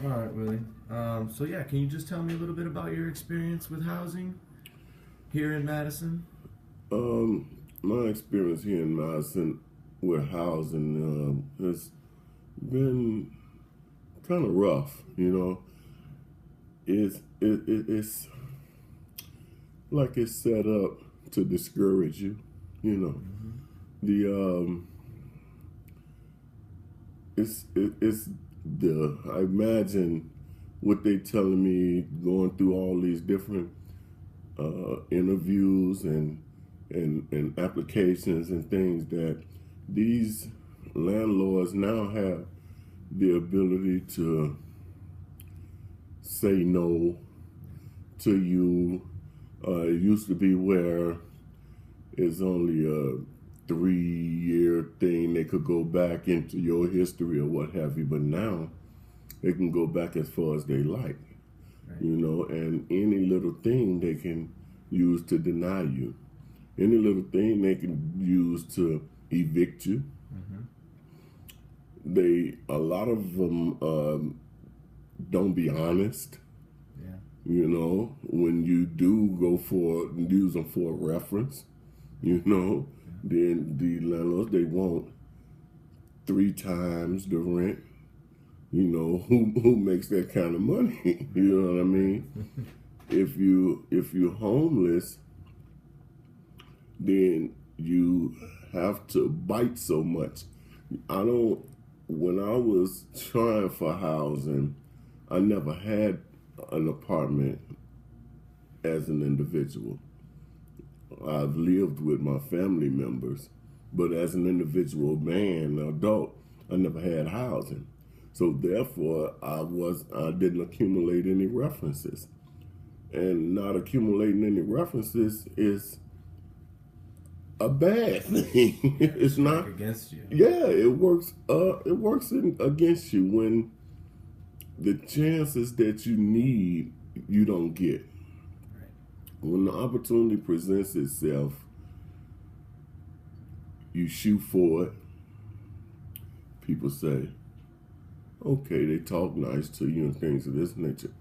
All right, Willie. So yeah, can you just tell me a little bit about your experience with housing here in Madison? My experience here in Madison with housing has been kind of rough. It's like it's set up to discourage you. You know, Mm-hmm. the it's the I imagine what they telling me going through all these different interviews and applications and things that these landlords now have the ability to say no to you. It used to be where it's only a 3-year thing. They could go back into your history or what have you, but now they can go back as far as they like, Right. and any little thing they can use to deny you. Any little thing they can use to evict you. Mm-hmm. A lot of them don't be honest. Yeah. When you do go use them for a reference, then the landlords, they want 3 times the rent. Who makes that kind of money? You know what I mean? If you're homeless, then you have to bite so much. I don't. When I was trying for housing, I never had an apartment as an individual. I've lived with my family members, but as an individual man, adult, I never had housing. So therefore, I didn't accumulate any references, and not accumulating any references is a bad thing. It's not against you. Yeah, it works. Against you when the chances that you need you don't get. Right. When the opportunity presents itself, you shoot for it. People say, okay, they talk nice to you and things of this nature,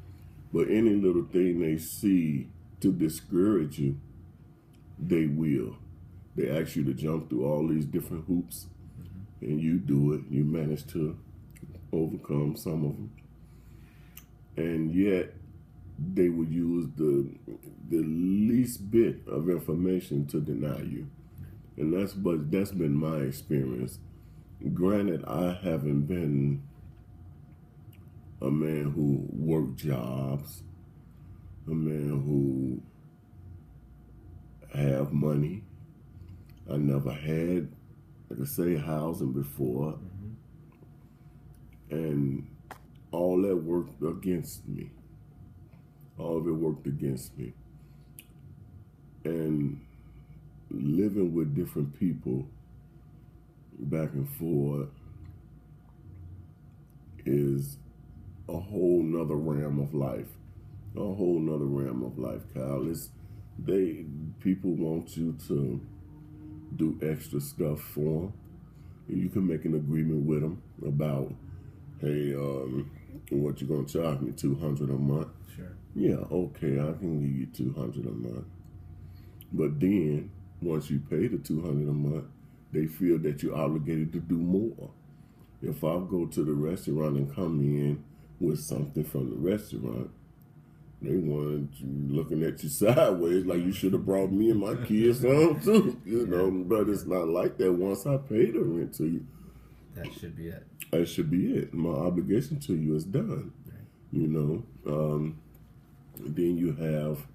but any little thing they see to discourage you, they will. They ask you to jump through all these different hoops, and you do it. You manage to overcome some of them, and yet they would use the least bit of information to deny you, and that's been my experience. Granted, I haven't been a man who worked jobs, a man who have money. I never had, like I say, housing before, and all that worked against me. All of it worked against me. And living with different people back and forth is a whole nother realm of life. A whole nother realm of life, Kyle. People want you to do extra stuff for them. You can make an agreement with them about, hey, what you gonna charge me? $200 a month? Sure. Yeah, okay, I can give you $200 a month. But then once you pay the $200 a month, they feel that you're obligated to do more. If I go to the restaurant and come in with something from the restaurant, they want you looking at you sideways like you should have brought me and my kids home too, But it's not like that. Once I pay the rent to you, that should be it. That should be it. My obligation to you is done. Right. Then you have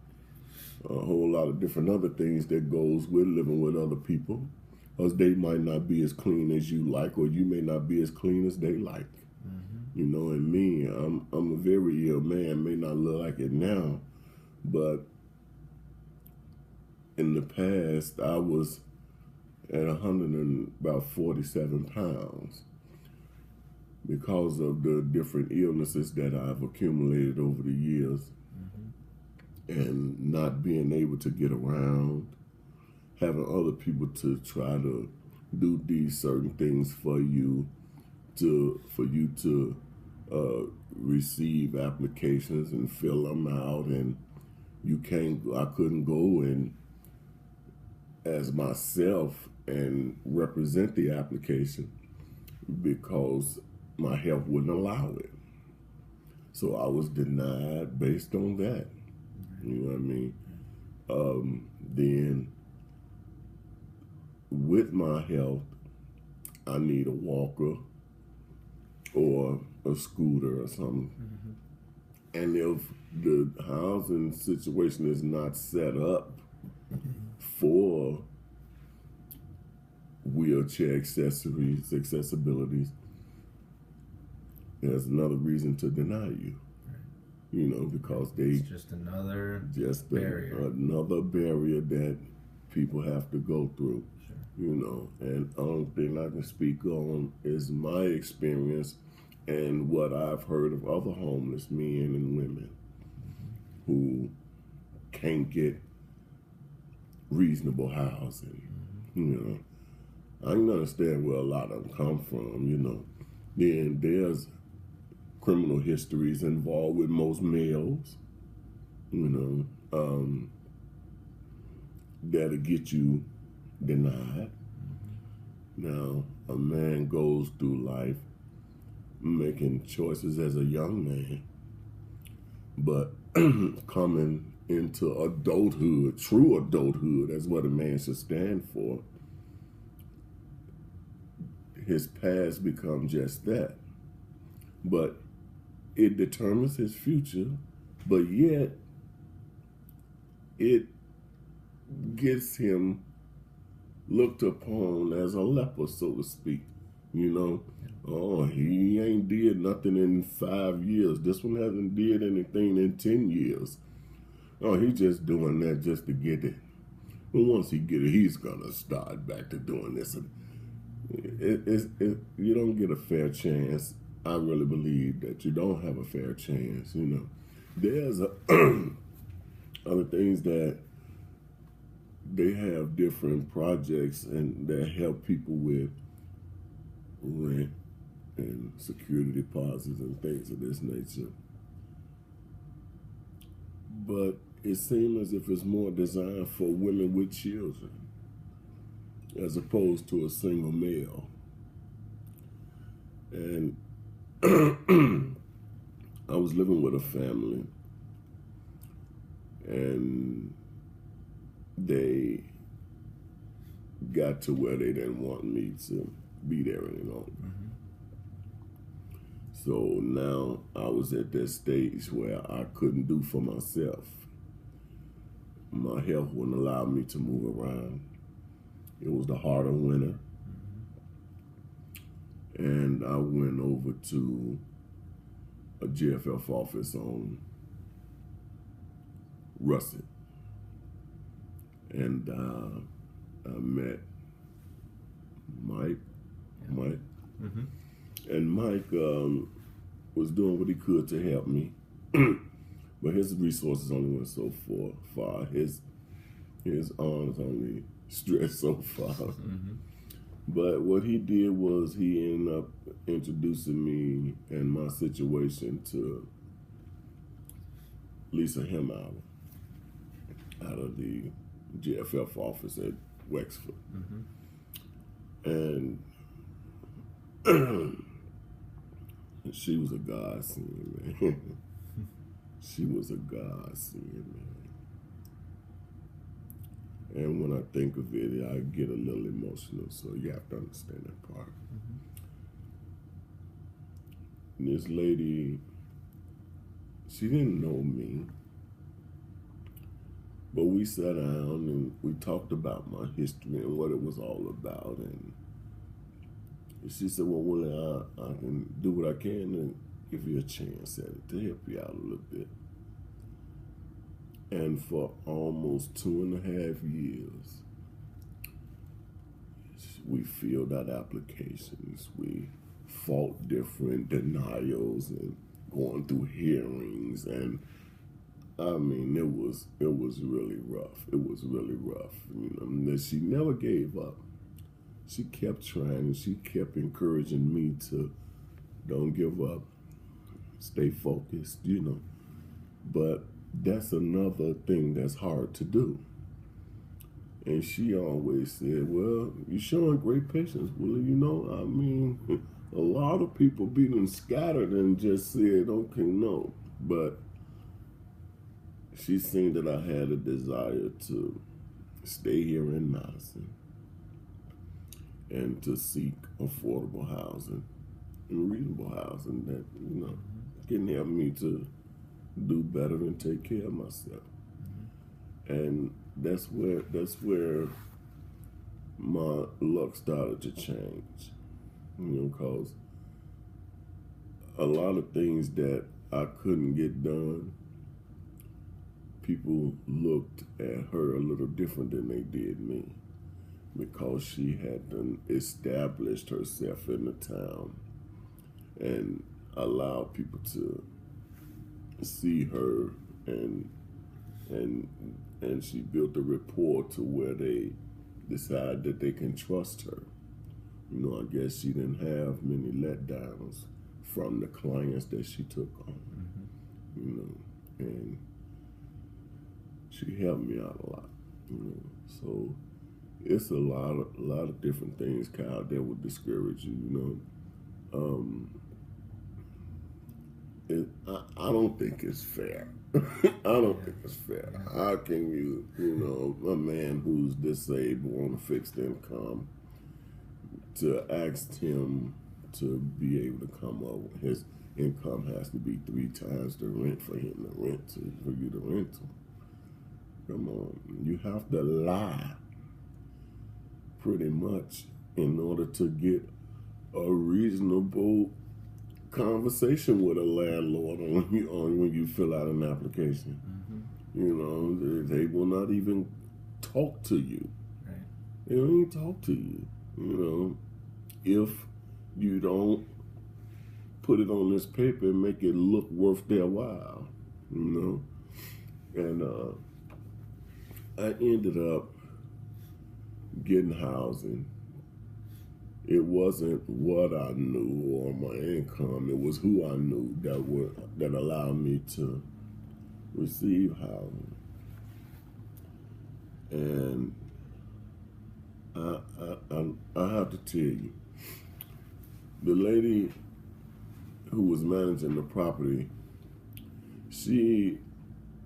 a whole lot of different other things that goes with living with other people, because they might not be as clean as you like, or you may not be as clean as they like. And me, I'm a very ill man. May not look like it now, but in the past, I was at 147 pounds because of the different illnesses that I've accumulated over the years, and not being able to get around, having other people to try to do these certain things for you to receive applications and fill them out, and I couldn't go and as myself and represent the application because my health wouldn't allow it. So I was denied based on that. You know what I mean? Then with my health, I need a walker or a scooter or something. And if the housing situation is not set up for wheelchair accessibilities, there's another reason to deny you. You know, because it's just another barrier. Another barrier that people have to go through. Sure. You know, and the only thing I can speak on is my experience and what I've heard of other homeless men and women who can't get reasonable housing. You know, I can understand where a lot of them come from. You know, then there's criminal histories involved with most males, you know, that'll get you denied. Now, a man goes through life making choices as a young man, but coming into adulthood, true adulthood, that's what a man should stand for, his past becomes just that. But it determines his future, but yet it gets him looked upon as a leper, so to speak. You know, oh, he ain't did nothing in 5 years. This one hasn't did anything in 10 years. Oh, he just doing that just to get it. But once he get it, he's gonna start back to doing this. You don't get a fair chance. I really believe that you don't have a fair chance. You know, there's other things that they have different projects and that help people with rent and security deposits and things of this nature. But it seems as if it's more designed for women with children as opposed to a single male. And I was living with a family, and they got to where they didn't want me to be there any longer. So now I was at that stage where I couldn't do for myself. My health wouldn't allow me to move around. It was the heart of winter. And I went over to a GFF office on Russet. And I met Mike. And Mike was doing what he could to help me. But his resources only went so far. His arms only stretched so far. But what he did was he ended up introducing me and my situation to Lisa Hemauer out of the GFF office at Wexford. And she was a godsend, man. She was a godsend, man. And when I think of it, I get a little emotional, so you have to understand that part. And this lady, she didn't know me, but we sat down and we talked about my history and what it was all about. And she said, well, Willie, I can do what I can and give you a chance at it to help you out a little bit. And for almost 2.5 years, we filled out applications. We fought different denials and going through hearings. And I mean, it was really rough. It was really rough. You know, and she never gave up. She kept trying and she kept encouraging me to don't give up. stay focused, you know. But that's another thing that's hard to do. And she always said, well, you're showing great patience, Willie. You know, I mean, a lot of people being scattered and just said, okay, no. But she seen that I had a desire to stay here in Madison and to seek affordable housing and reasonable housing that, you know, can help me to do better and take care of myself. And that's where my luck started to change, you know, because a lot of things that I couldn't get done, people looked at her a little different than they did me, because she had done established herself in the town and allowed people to see her, and she built a rapport to where they decide that they can trust her. You know, I guess she didn't have many letdowns from the clients that she took on. You know, and she helped me out a lot. You know, so it's a lot of different things, Kyle, that would discourage you. You know, I don't think it's fair. I don't think it's fair. How can you know, a man who's disabled on a fixed income, to ask him to be able to come over? His income has to be 3 times the rent for him to rent to, for you to rent to. Come on, you have to lie pretty much in order to get a reasonable conversation with a landlord on when you fill out an application. You know, they will not even talk to you. Right. They don't even talk to you. You know, if you don't put it on this paper and make it look worth their while. You know, and I ended up getting housing. It wasn't what I knew or my income. It was who I knew that allowed me to receive housing. And I have to tell you, the lady who was managing the property, she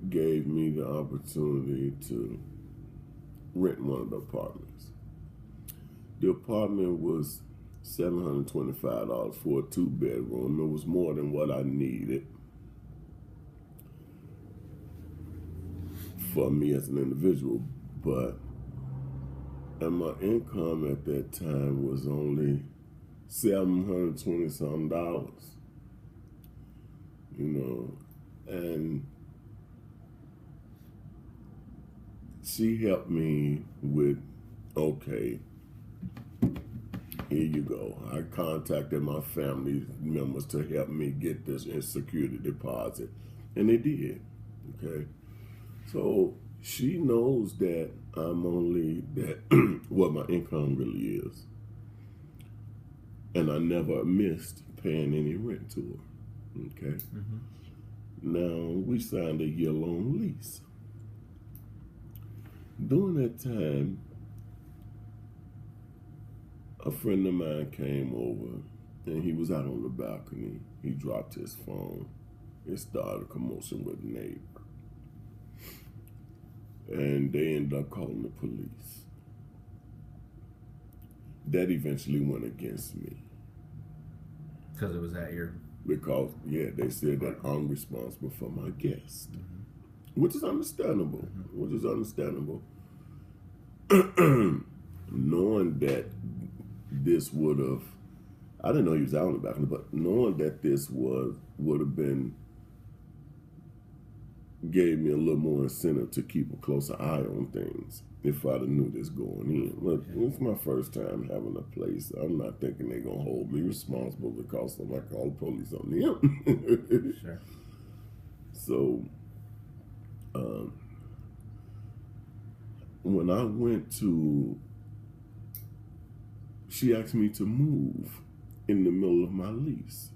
gave me the opportunity to rent one of the apartments. The apartment was $725 for a 2-bedroom. It was more than what I needed for me as an individual, and my income at that time was only $720-something. You know, and she helped me with, okay, here you go. I contacted my family members to help me get this in security deposit, and they did. Okay, so she knows that I'm only that what my income really is, and I never missed paying any rent to her. Okay, now we signed a year-long lease. During that time, a friend of mine came over, and he was out on the balcony. He dropped his phone. It started a commotion with a neighbor. And they ended up calling the police. That eventually went against me. Because it was at your... Because, yeah, they said that I'm responsible for my guest. Which is understandable. Which is understandable. Knowing that this would have, I didn't know he was out on the balcony, but knowing that this would have been, gave me a little more incentive to keep a closer eye on things if I'd have knew this going in. Look, it's my first time having a place. I'm not thinking they're going to hold me responsible because somebody called the police on them. Sure. So, when I went to, she asked me to move in the middle of my lease.